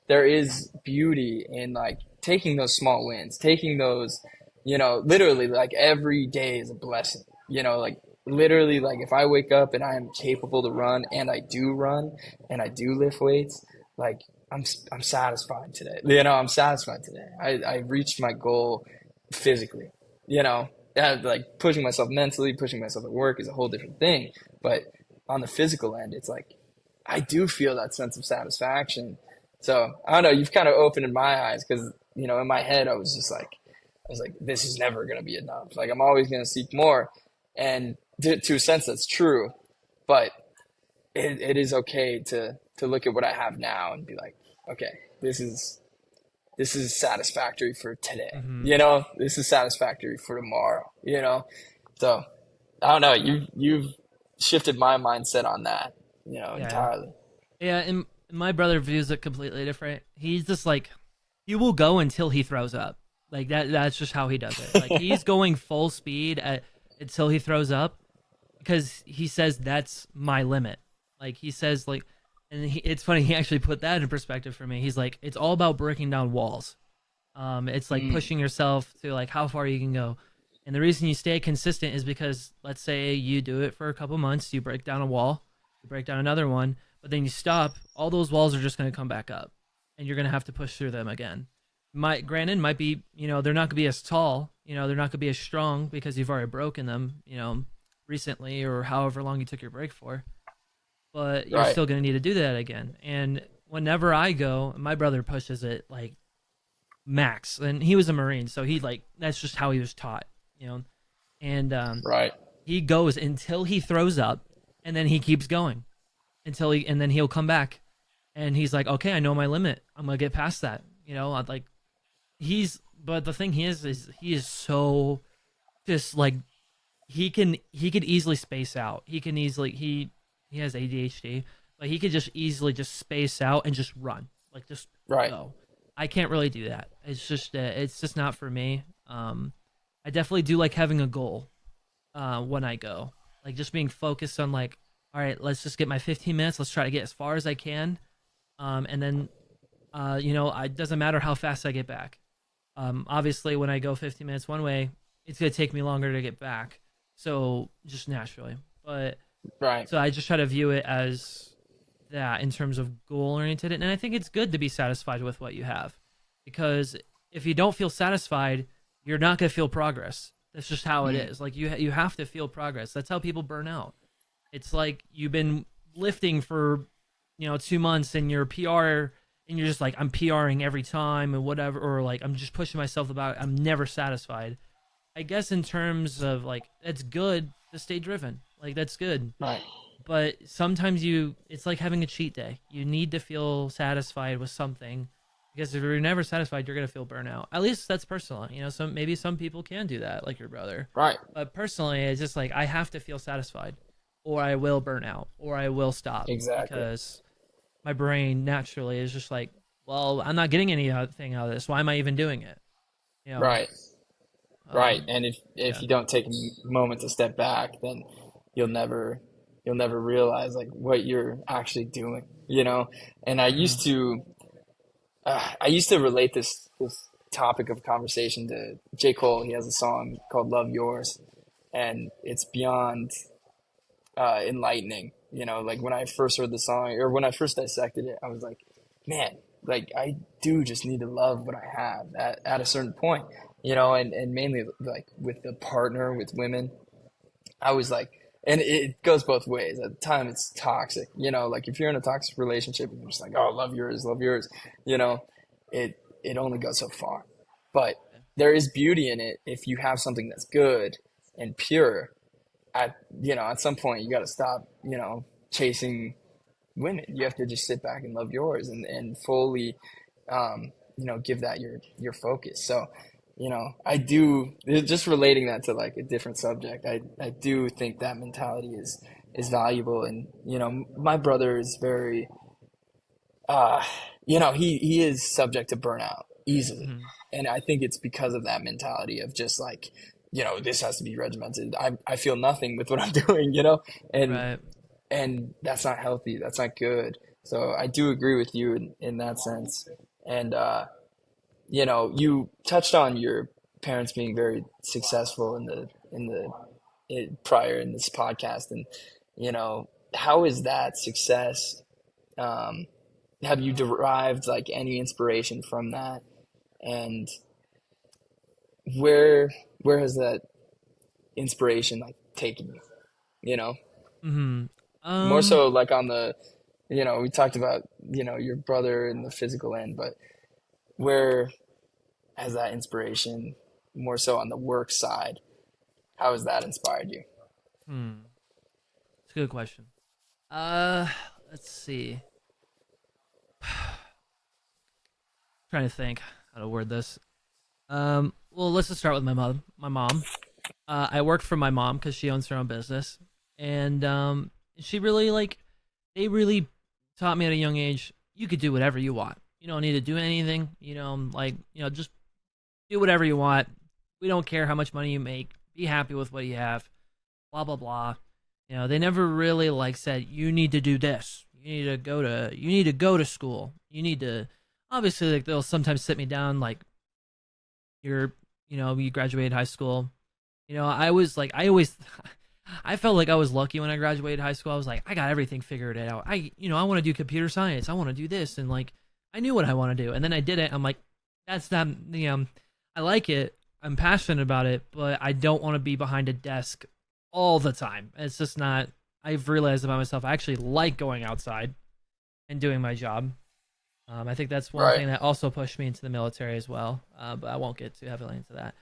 Speaker 1: there is beauty in like taking those small wins, taking those, literally like every day is a blessing. Like literally, like if I wake up and I am capable to run and I do run and I do lift weights, like I'm satisfied today. I'm satisfied today. I reached my goal physically. Yeah, like pushing myself mentally, pushing myself at work is a whole different thing. But on the physical end, it's like I do feel that sense of satisfaction. So I don't know. You've kind of opened my eyes because in my head I was like, this is never gonna be enough. Like I'm always gonna seek more, and to a sense that's true. But it is okay to look at what I have now and be like, okay, this is satisfactory for today.
Speaker 2: Mm-hmm.
Speaker 1: This is satisfactory for tomorrow. So I don't know. You've shifted my mindset on that.
Speaker 2: Yeah,
Speaker 1: Entirely.
Speaker 2: yeah. And my brother views it completely different. He's just like he will go until he throws up. Like that. That's just how he does it. Like he's going full speed until he throws up because he says that's my limit. Like he says like, and it's funny. He actually put that in perspective for me. He's like, it's all about breaking down walls. It's like
Speaker 1: Mm,
Speaker 2: pushing yourself to like how far you can go. And the reason you stay consistent is because let's say you do it for a couple months, you break down a wall, you break down another one, but then you stop, all those walls are just going to come back up and you're going to have to push through them again. Granted might be, they're not going to be as tall, they're not going to be as strong because you've already broken them, recently or however long you took your break for, but you're
Speaker 1: right.
Speaker 2: still going to need to do that again. And whenever I go, my brother pushes it like max, and he was a Marine, so he like that's just how he was taught, you know. And
Speaker 1: Right.
Speaker 2: he goes until he throws up, and then he keeps going until and then he'll come back, and he's like, okay, I know my limit. I'm gonna get past that, I'd like but the thing is he is so just like he could easily space out. He can easily he has ADHD, but he could just easily just space out and just run, like just
Speaker 1: Right.
Speaker 2: go. I can't really do that. It's just not for me. I definitely do like having a goal when I go, like just being focused on like, all right, let's just get my 15 minutes. Let's try to get as far as I can, and then it doesn't matter how fast I get back. Obviously, when I go 15 minutes one way, it's gonna take me longer to get back. So just naturally, but
Speaker 1: Right.
Speaker 2: so I just try to view it as that in terms of goal oriented, and I think it's good to be satisfied with what you have, because if you don't feel satisfied, you're not gonna feel progress. That's just how it
Speaker 1: Mm,
Speaker 2: is. Like you have to feel progress. That's how people burn out. It's like you've been lifting for 2 months and you're PR and you're just like I'm PRing every time and whatever, or like I'm just pushing myself about. I'm never satisfied. I guess in terms of like it's good to stay driven. Like that's good,
Speaker 1: right.
Speaker 2: but sometimes it's like having a cheat day. You need to feel satisfied with something, because if you're never satisfied, you're gonna feel burnout. At least that's personal. Some people can do that, like your brother.
Speaker 1: Right.
Speaker 2: But personally, it's just like I have to feel satisfied, or I will burn out, or I will stop,
Speaker 1: Exactly.
Speaker 2: because my brain naturally is just like, well, I'm not getting anything out of this. Why am I even doing it? You know.
Speaker 1: Right. Right.
Speaker 2: Um.
Speaker 1: And if
Speaker 2: Yeah.
Speaker 1: you don't take a moment to step back, then you'll never you'll never realize like what you're actually doing. And
Speaker 2: Mm-hmm.
Speaker 1: I used to relate this topic of conversation to J. Cole. He has a song called "Love Yours," and it's beyond enlightening. Like when I first heard the song or when I first dissected it, I was like, man, like I do just need to love what I have at a certain point. And mainly like with the partner with women, I was like, and it goes both ways. At the time, it's toxic. Like if you're in a toxic relationship and you're just like, oh, love yours, you know, it only goes so far. But there is beauty in it if you have something that's good and pure. At some point, you got to stop, chasing women. You have to just sit back and love yours and fully, give that your focus. So, I do, just relating that to like a different subject. I do think that mentality is valuable. And, my brother is very, he is subject to burnout easily.
Speaker 2: Hmm.
Speaker 1: And I think it's because of that mentality of just like, this has to be regimented. I feel nothing with what I'm doing, and
Speaker 2: Right.
Speaker 1: and that's not healthy. That's not good. So I do agree with you in that sense. And you touched on your parents being very successful prior in this podcast, and how is that success? Um, have you derived like any inspiration from that? And where where has that inspiration like taken you? You know,
Speaker 2: Hmm.
Speaker 1: more
Speaker 2: Um.
Speaker 1: so like on the we talked about your brother and the physical end, but where has that inspiration more so on the work side? How has that inspired you?
Speaker 2: Hmm. It's a good question. Uh. Let's see. Trying to think how to word this. Well, let's just start with my mom. My mom. I worked for my mom because she owns her own business, and she really like they really taught me at a young age. You could do whatever you want. You don't need to do anything. Just do whatever you want. We don't care how much money you make. Be happy with what you have. Blah blah blah. They never really like said you need to do this. You need to go to school. You need to obviously like they'll sometimes sit me down like you're you graduated high school. I was like I always I felt like I was lucky when I graduated high school. I was like I got everything figured out. I want to do computer science. I want to do this and like I knew what I want to do. And then I did it. I'm like that's not I like it. I'm passionate about it, but I don't want to be behind a desk all the time. It's just not I've realized about myself I actually like going outside and doing my job. I think that's one
Speaker 1: Right.
Speaker 2: thing that also pushed me into the military as well. But I won't get too heavily into that.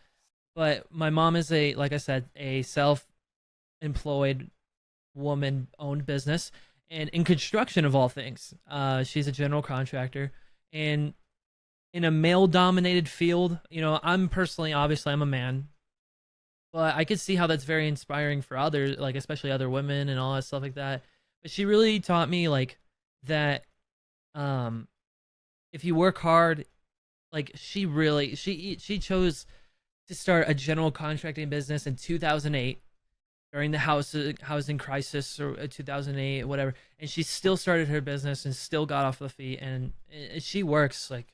Speaker 2: But my mom is like I said, a self-employed woman-owned business, and in construction of all things, she's a general contractor, and in a male-dominated field. I'm personally, obviously, I'm a man, but I could see how that's very inspiring for others, like especially other women and all that stuff like that. But she really taught me like that. Um, if you work hard, like she chose to start a general contracting business in 2008 during the housing crisis or 2008 whatever, and she still started her business and still got off the feet, and she works like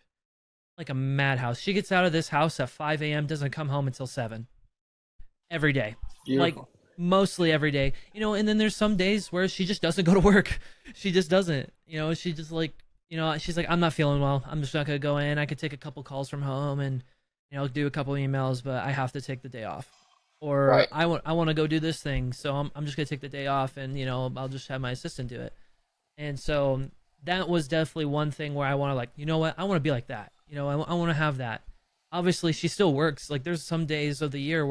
Speaker 2: a madhouse. She gets out of this house at 5 a.m., doesn't come home until 7 every day, like
Speaker 1: Beautiful.
Speaker 2: mostly every day. And then there's some days where she just doesn't go to work. She just doesn't. She just like she's like, I'm not feeling well. I'm just not gonna go in. I could take a couple calls from home and do a couple emails, but I have to take the day off. Or
Speaker 1: Right.
Speaker 2: I want to go do this thing, so I'm just gonna take the day off, and I'll just have my assistant do it. And so that was definitely one thing where I want to like, what, I want to be like that. I want to have that. Obviously, she still works. Like there's some days of the year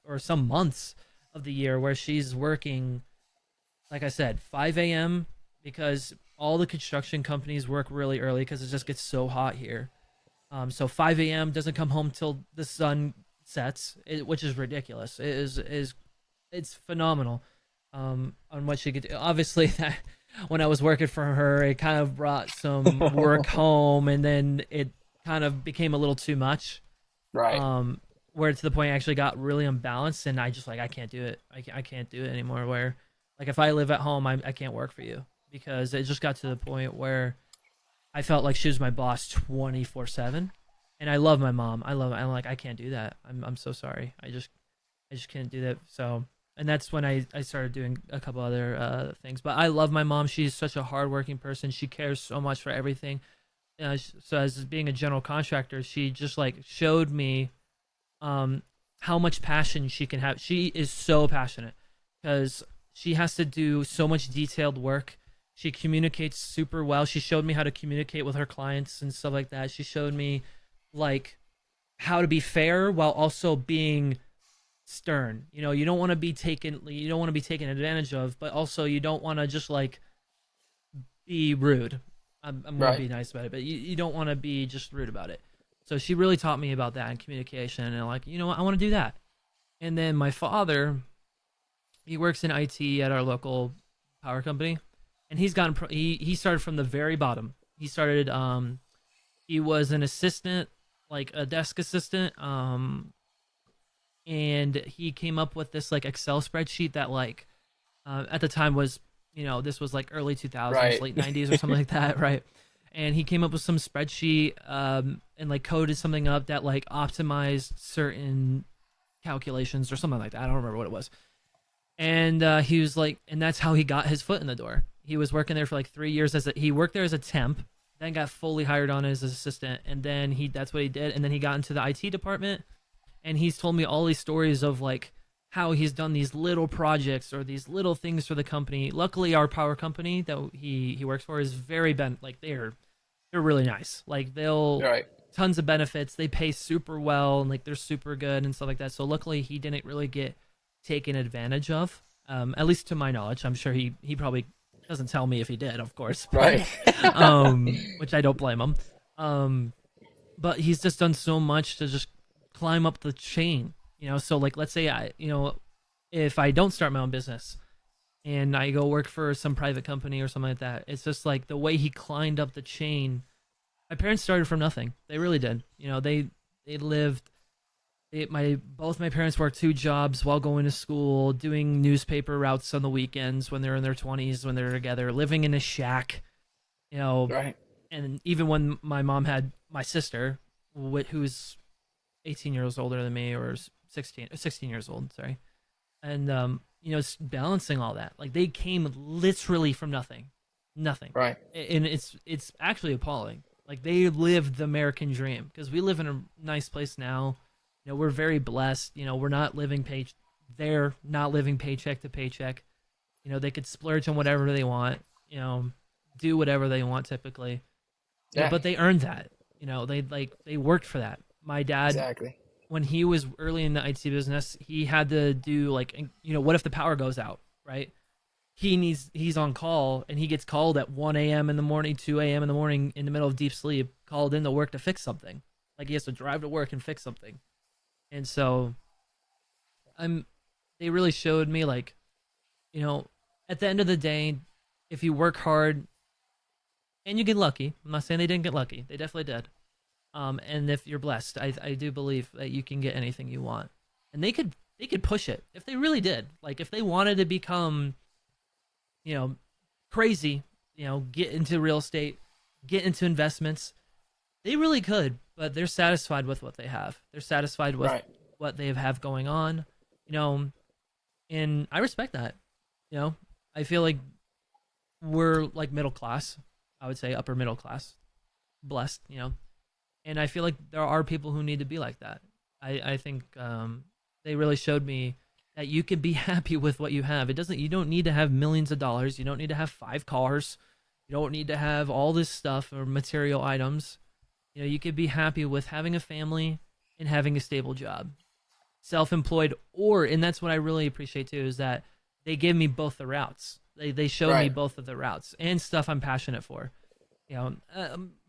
Speaker 2: or some months of the year where she's working, like I said, 5 a.m. because all the construction companies work really early because it just gets so hot here. So 5 a.m. doesn't come home till the sun sets, which is ridiculous. It is it's phenomenal. On what she could do. Obviously, that when I was working for her, it kind of brought some work home, and then it kind of became a little too much.
Speaker 1: Right.
Speaker 2: Um, where to the point I actually got really unbalanced, and I just like I can't do it. I can't do it anymore. Where like if I live at home, I can't work for you because it just got to the point where I felt like she was my boss 24/7, and I love my mom. I'm like I can't do that. I'm so sorry. I just can't do that. So and that's when I started doing a couple other things. But I love my mom. She's such a hardworking person. She cares so much for everything. So as being a general contractor, she just like showed me um how much passion she can have. She is so passionate because She has to do so much detailed work. She communicates super well. She showed me how to communicate with her clients and stuff like that. She showed me like how to be fair while also being stern. You don't want to be taken advantage of, but also you don't want to just like be rude. I'm gonna
Speaker 1: Right.
Speaker 2: be nice about it, but you don't want to be just rude about it. So she really taught me about that and communication, and like, what, I want to do that. And then my father, he works in IT at our local power company, and he started from the very bottom. He started he was an assistant, like a desk assistant, and he came up with this like Excel spreadsheet that like at the time was, this was like early 2000s,
Speaker 1: Right.
Speaker 2: late 90s or something like that, right? And he came up with some spreadsheet and like coded something up that like optimized certain calculations or something like that. I don't remember what it was. And he was like, and that's how he got his foot in the door. He was working there for like 3 years he worked there as a temp, then got fully hired on as an assistant, and then that's what he did. And then he got into the IT department, and he's told me all these stories of like how he's done these little projects or these little things for the company. Luckily, our power company that he works for is very like they're really nice. Like they'll
Speaker 1: Right.
Speaker 2: tons of benefits. They pay super well and like they're super good and stuff like that. So luckily, he didn't really get taken advantage of. At least to my knowledge. I'm sure he probably doesn't tell me if he did, of course, but
Speaker 1: Right.
Speaker 2: which I don't blame him. But he's just done so much to just climb up the chain. So like let's say if I don't start my own business and I go work for some private company or something like that, it's just like the way he climbed up the chain. My parents started from nothing. They really did. They lived. Both my parents worked two jobs while going to school, doing newspaper routes on the weekends when they're in their 20s, when they're together, living in a shack. You know,
Speaker 1: Right.
Speaker 2: and even when my mom had my sister, who's 18 years older than me, or 16 years old, sorry. And balancing all that, like they came literally from nothing.
Speaker 1: Right.
Speaker 2: And it's actually appalling. Like they lived the American dream, because we live in a nice place now. We're very blessed. We're not living they're not living paycheck to paycheck. They could splurge on whatever they want, do whatever they want typically.
Speaker 1: Yeah.
Speaker 2: But they earned that. They worked for that. My dad,
Speaker 1: Exactly.
Speaker 2: when he was early in the IT business, he had to do like, what if the power goes out, right? He's on call, and he gets called at 1 a.m. in the morning, 2 a.m. in the morning, in the middle of deep sleep, called into work to fix something. Like he has to drive to work and fix something. And so they really showed me like, at the end of the day, if you work hard and you get lucky, I'm not saying they didn't get lucky. They definitely did. And if you're blessed, I do believe that you can get anything you want. And they could push it if they really did. Like if they wanted to become, crazy, get into real estate, get into investments, they really could. But they're satisfied with what they have. They're satisfied with
Speaker 1: Right.
Speaker 2: what they have going on, and I respect that. I feel like we're like middle class. I would say upper middle class, blessed. And I feel like there are people who need to be like that. I think they really showed me that you can be happy with what you have. You don't need to have millions of dollars. You don't need to have 5 cars. You don't need to have all this stuff or material items. You could be happy with having a family and having a stable job, self-employed, and that's what I really appreciate too, is that they give me both the routes. They showed me
Speaker 1: Right.
Speaker 2: both of the routes and stuff I'm passionate for.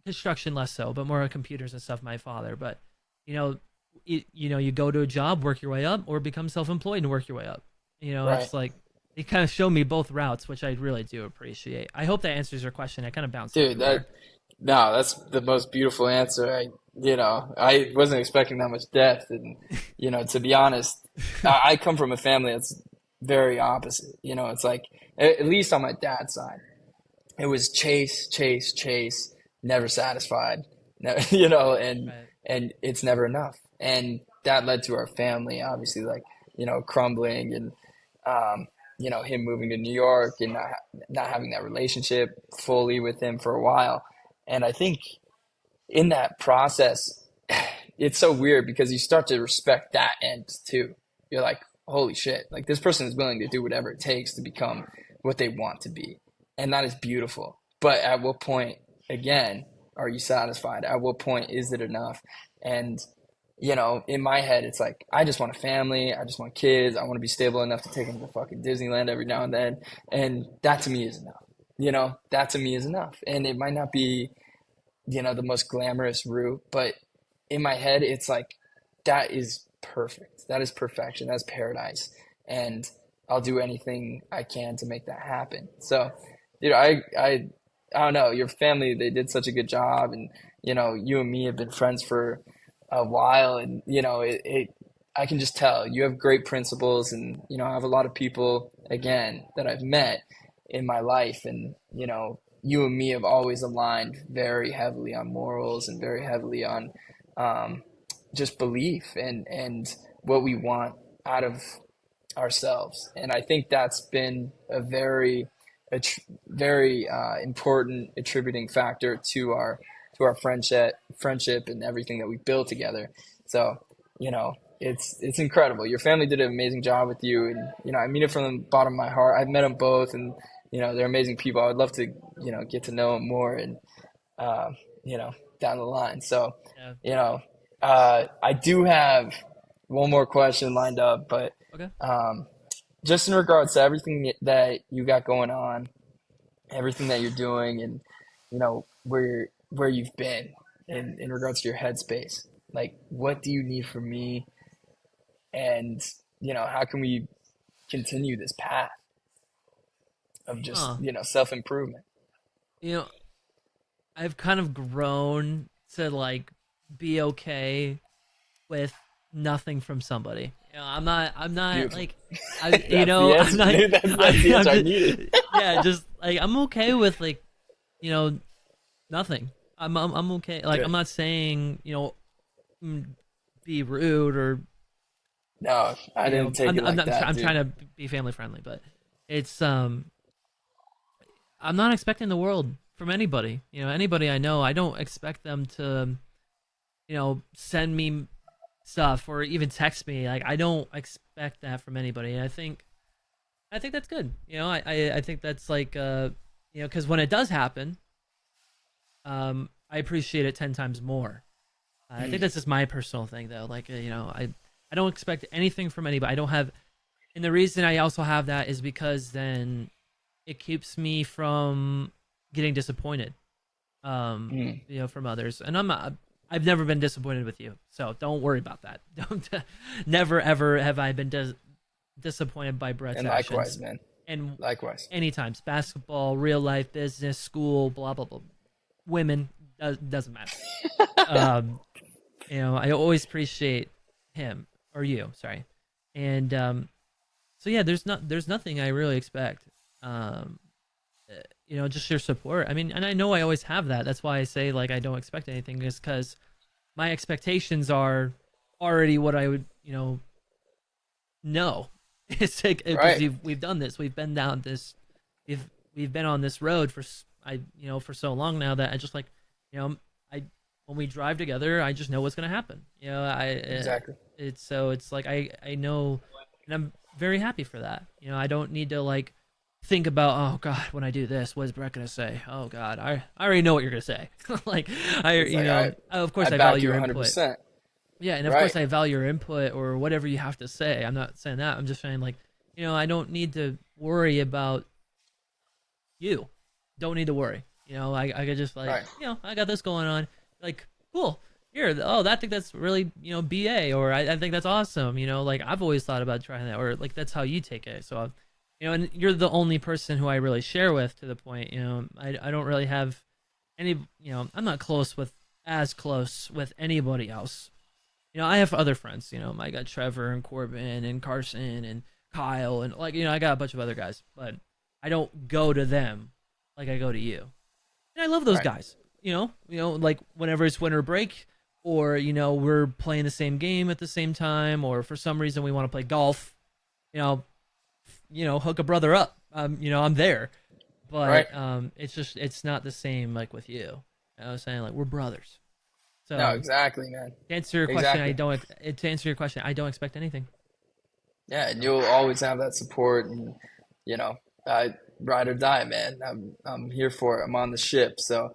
Speaker 2: Construction less so, but more computers and stuff. My father, but you go to a job, work your way up, or become self-employed and work your way up.
Speaker 1: Right.
Speaker 2: It's like they kind of show me both routes, which I really do appreciate. I hope that answers your question. I kind of bounced
Speaker 1: Dude,
Speaker 2: everywhere.
Speaker 1: no, that's the most beautiful answer. I wasn't expecting that much depth, and to be honest, I come from a family that's very opposite. It's like at least on my dad's side, it was chase, chase, chase, never satisfied. And
Speaker 2: Right.
Speaker 1: it's never enough, and that led to our family obviously like crumbling, and him moving to New York and not having that relationship fully with him for a while. And I think in that process, it's so weird because you start to respect that end too. You're like, holy shit, like this person is willing to do whatever it takes to become what they want to be. And that is beautiful. But at what point, again, are you satisfied? At what point is it enough? And, in my head, it's like, I just want a family. I just want kids. I want to be stable enough to take them to fucking Disneyland every now and then. And that to me is enough. That to me is enough. And it might not be, the most glamorous route, but in my head, it's like, that is perfect. That is perfection. That's paradise. And I'll do anything I can to make that happen. So, I don't know. Your family, they did such a good job, and you and me have been friends for a while, and I can just tell you have great principles, and I have a lot of people again that I've met in my life, and you and me have always aligned very heavily on morals and very heavily on um, just belief and what we want out of ourselves. And I think that's been a very important attributing factor to our friendship and everything that we built together. So, it's incredible. Your family did an amazing job with you, and I mean it from the bottom of my heart. I've met them both, and they're amazing people. I would love to get to know them more, and uh, down the line. So,
Speaker 2: Yeah.
Speaker 1: you know, I do have one more question lined up, but
Speaker 2: Okay.
Speaker 1: um, just in regards to everything that you got going on, everything that you're doing, and where you've been in regards to your headspace. Like, what do you need from me, and how can we continue this path of just
Speaker 2: Huh.
Speaker 1: self improvement?
Speaker 2: You know, I've kind of grown to like be okay with nothing from somebody. I'm not
Speaker 1: Beautiful.
Speaker 2: like
Speaker 1: That's the
Speaker 2: I'm
Speaker 1: answer,
Speaker 2: not
Speaker 1: dude. That's the
Speaker 2: I'm
Speaker 1: answer I
Speaker 2: just,
Speaker 1: needed.
Speaker 2: yeah, just like I'm okay with like, you know, nothing. I'm okay. Like I'm
Speaker 1: Good.
Speaker 2: not saying, mm, be rude or,
Speaker 1: No, I didn't take it
Speaker 2: I'm
Speaker 1: like
Speaker 2: not
Speaker 1: that,
Speaker 2: I'm trying
Speaker 1: dude.
Speaker 2: to be family friendly, but it's I'm not expecting the world from anybody. Anybody I know, I don't expect them to, send me stuff or even text me. Like I don't expect that from anybody. And I think that's good. I think that's like because when it does happen, I appreciate it 10 times more. I think
Speaker 1: Mm,
Speaker 2: that's just my personal thing though. Like I don't expect anything from anybody. I don't have, and the reason I also have that is because then it keeps me from getting disappointed
Speaker 1: mm.
Speaker 2: from others. And I've never been disappointed with you, so don't worry about that. Don't never ever have I been disappointed by Brett's
Speaker 1: And likewise,
Speaker 2: actions.
Speaker 1: man.
Speaker 2: And
Speaker 1: Likewise.
Speaker 2: any times, basketball, real life, business, school, blah blah blah, women, doesn't matter. um I always appreciate him or you, sorry. And so yeah, there's nothing I really expect. um just your support. I mean, and I know I always have that. That's why I say like I don't expect anything, is because my expectations are already what I would, know. It's like because
Speaker 1: Right.
Speaker 2: we've done this, we've been down this, we've we've been on this road for for so long now that I just like, I when we drive together, I just know what's gonna happen.
Speaker 1: Exactly.
Speaker 2: It's like I know, and I'm very happy for that. I don't need to like think about, oh god, when I do this, what is Brett gonna say? Oh god, I already know what you're gonna say. Like
Speaker 1: It's like
Speaker 2: of
Speaker 1: I
Speaker 2: course I
Speaker 1: back
Speaker 2: value
Speaker 1: you
Speaker 2: your input.
Speaker 1: 100%.
Speaker 2: Yeah, and of
Speaker 1: Right.
Speaker 2: course I value your input or whatever you have to say. I'm not saying that. I'm just saying like, I don't need to worry about you. Don't need to worry. I could just like,
Speaker 1: Right.
Speaker 2: I got this going on. Like, cool. Here, oh, I think that's really, BA, or I think that's awesome. Like I've always thought about trying that, or like that's how you take it. So, and you're the only person who I really share with, to the point, I don't really have any, I'm not as close with anybody else. I have other friends. I got Trevor and Corbin and Carson and Kyle, and like, I got a bunch of other guys, but I don't go to them like I go to you. And I love those
Speaker 1: Right.
Speaker 2: guys. Like whenever it's winter break, or we're playing the same game at the same time, or for some reason we want to play golf. You know, hook a brother up. I'm there,
Speaker 1: Right.
Speaker 2: but it's not the same like with you. I was saying like we're brothers.
Speaker 1: No,
Speaker 2: So
Speaker 1: exactly, man.
Speaker 2: to answer your question,
Speaker 1: Exactly.
Speaker 2: I don't expect anything.
Speaker 1: Yeah, and you'll always have that support, and you know, I ride or die, man. I'm here for it. I'm on the ship, so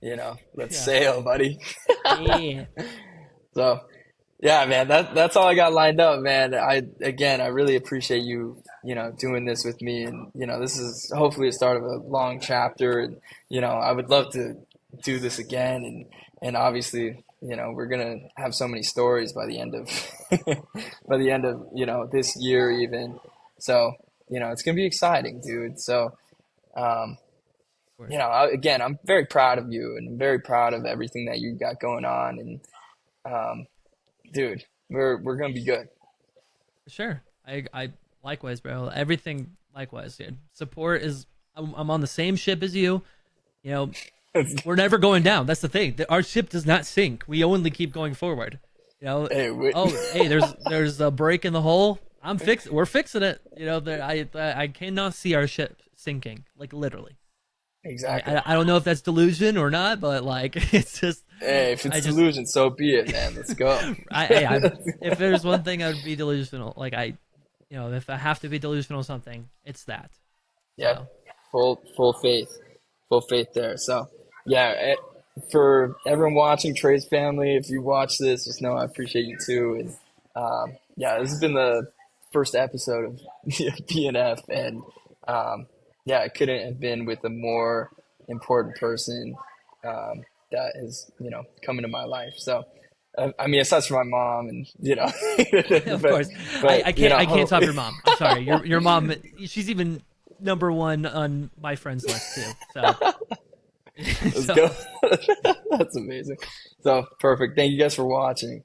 Speaker 1: let's
Speaker 2: Yeah.
Speaker 1: sail, buddy.
Speaker 2: Yeah.
Speaker 1: So yeah, man, that's all I got lined up, man. I really appreciate you, doing this with me, and this is hopefully the start of a long chapter, and I would love to do this again, and obviously, we're gonna have so many stories by the end of by the end of this year even. So it's gonna be exciting, dude. So um,
Speaker 2: Of course.
Speaker 1: again, I'm very proud of you, and I'm very proud of everything that you got going on, and um, dude, we're gonna be good.
Speaker 2: For sure. I likewise, bro. Everything likewise, dude. Support is. I'm on the same ship as you. You know, we're never going down. That's the thing. Our ship does not sink. We only keep going forward. You know.
Speaker 1: Hey,
Speaker 2: Oh, hey, there's a break in the hull. We're fixing it. I cannot see our ship sinking. Like literally.
Speaker 1: exactly.
Speaker 2: I don't know if that's delusion or not, but like it's just.
Speaker 1: Hey, if
Speaker 2: I
Speaker 1: it's
Speaker 2: just
Speaker 1: delusion, so be it, man. Let's go.
Speaker 2: if there's one thing I would be delusional, like if I have to be delusional something, it's that.
Speaker 1: Yeah,
Speaker 2: So
Speaker 1: full faith there. So, yeah, for everyone watching, Trey's family, if you watch this, just know I appreciate you too. And yeah, this has been the first episode of PNF, and yeah, it couldn't have been with a more important person that has come into my life. So. I mean, aside from my mom, and
Speaker 2: of
Speaker 1: but
Speaker 2: course, I can't top
Speaker 1: hopefully,
Speaker 2: your mom. I'm sorry, your mom. She's even number one on my friends list too. So,
Speaker 1: let's
Speaker 2: so
Speaker 1: go. That's amazing. So perfect. Thank you guys for watching.